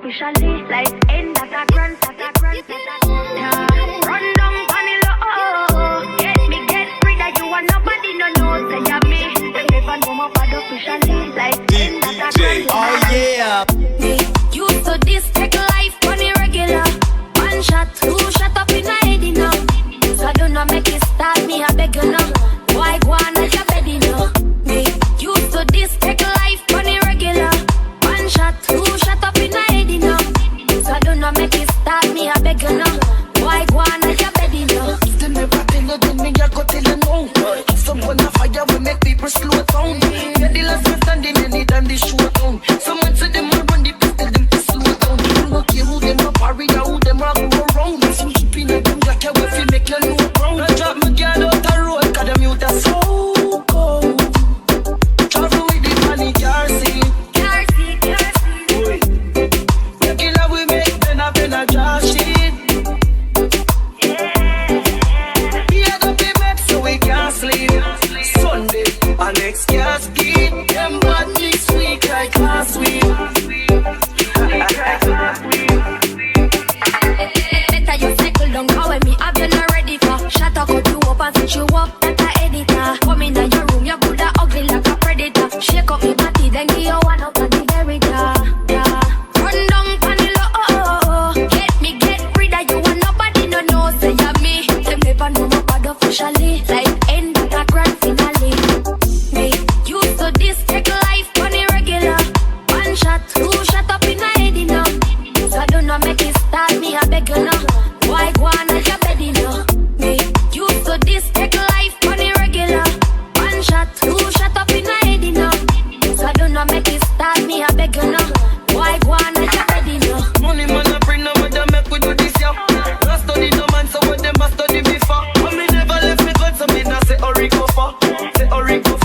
officially. Like end that a grand, yeah. Run down on the low. Get free that you want nobody no know. Say ya me, they never know my bad officially. Like end that a grand. Oh yeah. Me used to this take life on the regular. One shot, two shot up in a head now. So do not make it start me a beg you now. Why go on at your bed now? Me used to this take life on the regular. One shot, two shot up in a head now. So do not make it start me a beg you now. Why go on at your bed now? If they never tell you, then me I go tell you no. If someone a fire will make people slow down. Yeah, the last man standing and it and the show down. Someone said them will run the pistol, them to slow down. You don't care who them a parry or who them a go around. Some keeping at them like a way fi make you know ground. I drop my girl out the road 'cause them youth are so cold. Travel with the money car seat. Regular we make then a draw shit. Yeah, don't be mad so we can't sleep. Sunday our next casket. Them bad this week like last week. Better you cycle down, how when me have you not ready for. Shut up, cut you up and switch you up, that a editor. Come in your room, you coulda ugly like a predator. Shake up me body, then give you one out of the derrida. Yeah. Run down on the low. Get free that you want nobody no know. Say ya me, them never know my bad officially. Like end that a grand finale. Me used to this take life on the regular. One shot, two shot up in a head now. So do not make it start me a beg you now. Why go on at your bed now? Me used to this take life on the regular. One shot, two shot up in a head now. So do not make it start me a beg you now. Why go on at your bed now? Money man a bring no matter make we do this yeah. Don't study no man so what them a study before. But me never left me God so me not say hurry go for. Say hurry go